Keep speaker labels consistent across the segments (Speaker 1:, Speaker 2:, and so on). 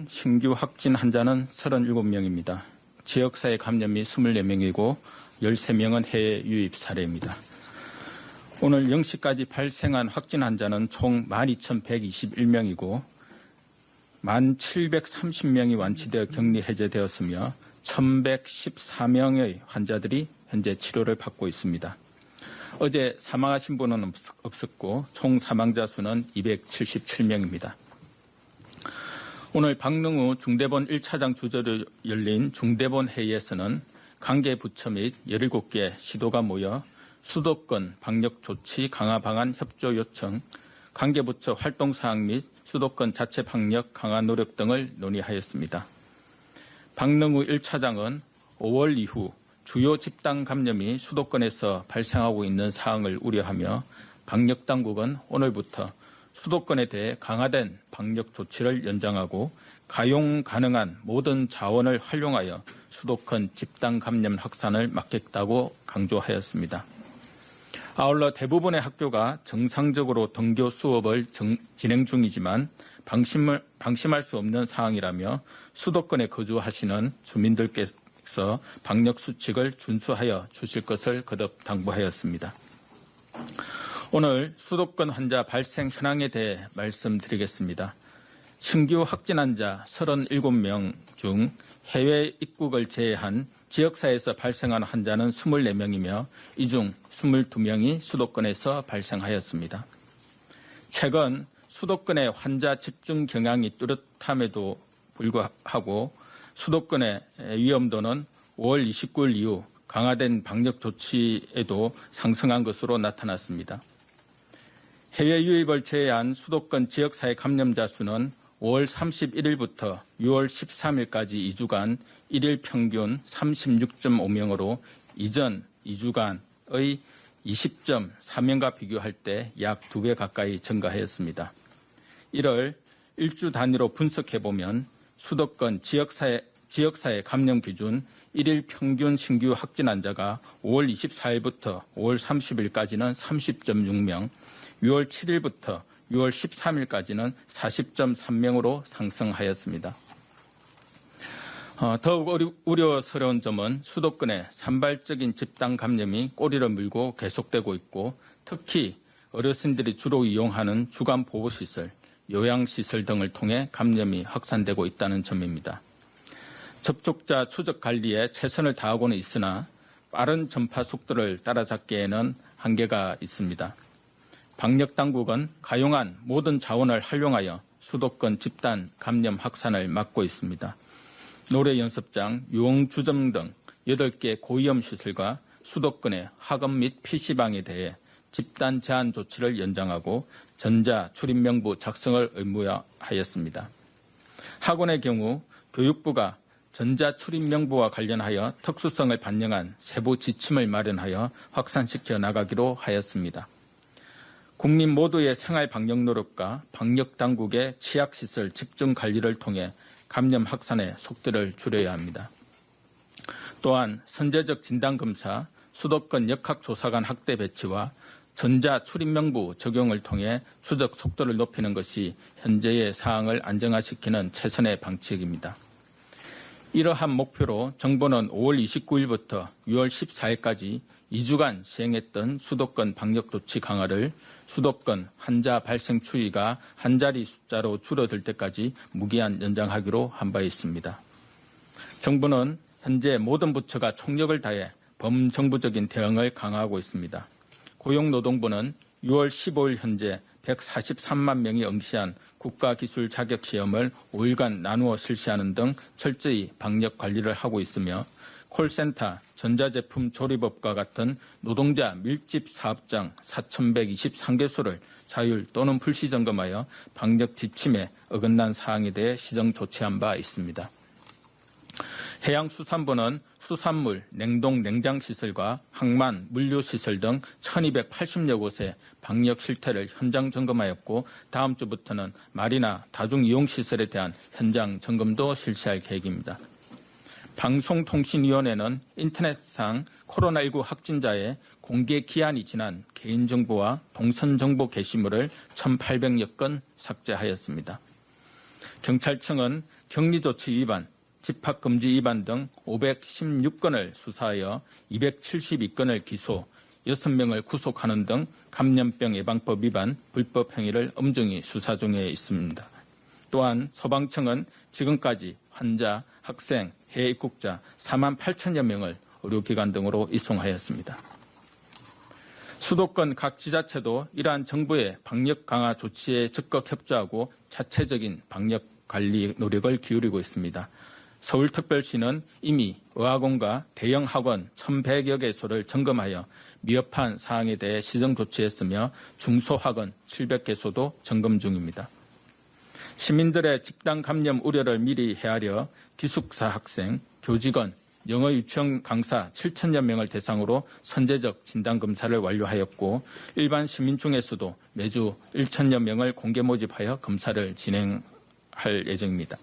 Speaker 1: 신규 확진 환자는 37명입니다. 지역사회 감염이 24명이고 13명은 해외 유입 사례입니다. 오늘 0시까지 발생한 확진 환자는 총 12,121명이고 1,730명이 완치되어 격리 해제되었으며 1,114명의 환자들이 현재 치료를 받고 있습니다. 어제 사망하신 분은 없었고 총 사망자 수는 277명입니다. 오늘 박능우 중대본 1차장 주재로 열린 중대본 회의에서는 관계 부처 및 17개 시도가 모여 수도권 방역 조치 강화 방안 협조 요청, 관계 부처 활동 사항 및 수도권 자체 방역 강화 노력 등을 논의하였습니다. 박능우 1차장은 5월 이후 주요 집단 감염이 수도권에서 발생하고 있는 사항을 우려하며 방역 당국은 오늘부터 수도권에 대해 강화된 방역 조치를 연장하고 가용 가능한 모든 자원을 활용하여 수도권 집단 감염 확산을 막겠다고 강조하였습니다. 아울러 대부분의 학교가 정상적으로 등교 수업을 진행 중이지만 방심할 수 없는 상황이라며 수도권에 거주하시는 주민들께서 방역 수칙을 준수하여 주실 것을 거듭 당부하였습니다. 오늘 수도권 환자 발생 현황에 대해 말씀드리겠습니다. 신규 확진 환자 37명 중 해외 입국을 제외한 지역사회에서 발생한 환자는 24명이며 이 중 22명이 수도권에서 발생하였습니다. 최근 수도권의 환자 집중 경향이 뚜렷함에도 불구하고 수도권의 위험도는 5월 29일 이후 강화된 방역 조치에도 상승한 것으로 나타났습니다. 해외 유입을 제외한 수도권 지역사회 감염자 수는 5월 31일부터 6월 13일까지 2주간 1일 평균 36.5명으로 이전 2주간의 20.4명과 비교할 때 약 2배 가까이 증가하였습니다. 이를 일주 단위로 분석해보면 수도권 지역사회 감염 기준 1일 평균 신규 확진 환자가 5월 24일부터 5월 30일까지는 30.6명, 6월 7일부터 6월 13일까지는 40.3명으로 상승하였습니다. 더욱 우려스러운 점은 수도권의 산발적인 집단 감염이 꼬리를 물고 계속되고 있고 특히 어르신들이 주로 이용하는 주간 보호시설, 요양시설 등을 통해 감염이 확산되고 있다는 점입니다. 접촉자 추적 관리에 최선을 다하고는 있으나 빠른 전파 속도를 따라잡기에는 한계가 있습니다. 방역 당국은 가용한 모든 자원을 활용하여 수도권 집단 감염 확산을 막고 있습니다. 노래연습장, 유흥주점 등 8개 고위험 시설과 수도권의 학원 및 PC방에 대해 집단 제한 조치를 연장하고 전자 출입명부 작성을 의무화하였습니다. 학원의 경우 교육부가 전자 출입명부와 관련하여 특수성을 반영한 세부 지침을 마련하여 확산시켜 나가기로 하였습니다. 국민 모두의 생활 방역 노력과 방역 당국의 취약시설 집중 관리를 통해 감염 확산의 속도를 줄여야 합니다. 또한 선제적 진단검사, 수도권 역학조사관 확대 배치와 전자 출입명부 적용을 통해 추적 속도를 높이는 것이 현재의 상황을 안정화시키는 최선의 방책입니다. 이러한 목표로 정부는 5월 29일부터 6월 14일까지 2주간 시행했던 수도권 방역 조치 강화를 수도권 환자 발생 추이가 한 자리 숫자로 줄어들 때까지 무기한 연장하기로 한 바 있습니다. 정부는 현재 모든 부처가 총력을 다해 범정부적인 대응을 강화하고 있습니다. 고용노동부는 6월 15일 현재 143만 명이 응시한 국가기술 자격시험을 5일간 나누어 실시하는 등 철저히 방역 관리를 하고 있으며 콜센터, 전자제품 조립업과 같은 노동자 밀집 사업장 4,123개소를 자율 또는 불시 점검하여 방역 지침에 어긋난 사항에 대해 시정 조치한 바 있습니다. 해양수산부는 수산물, 냉동, 냉장시설과 항만, 물류시설 등 1,280여 곳의 방역 실태를 현장 점검하였고 다음 주부터는 말이나 다중이용시설에 대한 현장 점검도 실시할 계획입니다. 방송통신위원회는 인터넷상 코로나19 확진자의 공개 기한이 지난 개인정보와 동선정보 게시물을 1,800여 건 삭제하였습니다. 경찰청은 격리조치 위반, 집합금지 위반 등 516건을 수사하여 272건을 기소, 6명을 구속하는 등 감염병 예방법 위반 불법 행위를 엄중히 수사 중에 있습니다. 또한 소방청은 지금까지 환자, 학생, 해외 입국자 4만 8천여 명을 의료기관 등으로 이송하였습니다. 수도권 각 지자체도 이러한 정부의 방역 강화 조치에 적극 협조하고 자체적인 방역 관리 노력을 기울이고 있습니다. 서울특별시는 이미 의학원과 대형 학원 1,100여 개소를 점검하여 미흡한 사항에 대해 시정 조치했으며 중소학원 700개소도 점검 중입니다. 시민들의 집단 감염 우려를 미리 헤아려 기숙사 학생, 교직원, 영어 유치원 강사 7천여 명을 대상으로 선제적 진단검사를 완료하였고 일반 시민 중에서도 매주 1천여 명을 공개 모집하여 검사를 진행할 예정입니다.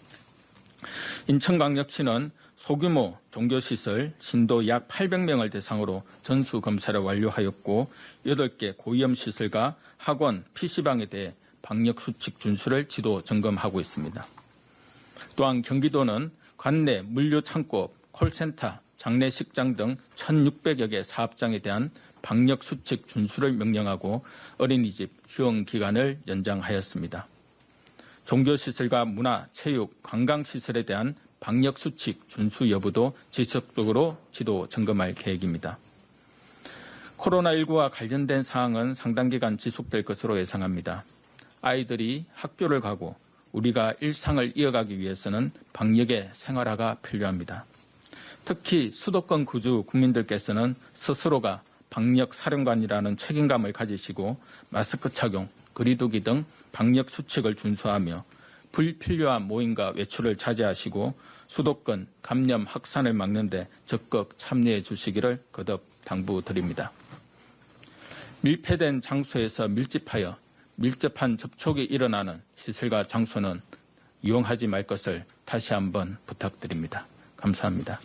Speaker 1: 인천광역시는 소규모 종교시설 신도 약 800명을 대상으로 전수검사를 완료하였고 8개 고위험시설과 학원, PC방에 대해 방역수칙 준수를 지도 점검하고 있습니다. 또한 경기도는 관내 물류창고, 콜센터, 장례식장 등 1,600여 개 사업장에 대한 방역수칙 준수를 명령하고 어린이집 휴원기간을 연장하였습니다. 종교시설과 문화, 체육, 관광시설에 대한 방역수칙 준수 여부도 지속적으로 지도 점검할 계획입니다. 코로나19와 관련된 사항은 상당 기간 지속될 것으로 예상합니다. 아이들이 학교를 가고 우리가 일상을 이어가기 위해서는 방역의 생활화가 필요합니다. 특히 수도권 구주 국민들께서는 스스로가 방역 사령관이라는 책임감을 가지시고 마스크 착용, 거리두기 등 방역 수칙을 준수하며 불필요한 모임과 외출을 자제하시고 수도권 감염 확산을 막는 데 적극 참여해 주시기를 거듭 당부드립니다. 밀폐된 장소에서 밀집하여 밀접한 접촉이 일어나는 시설과 장소는 이용하지 말 것을 다시 한번 부탁드립니다. 감사합니다.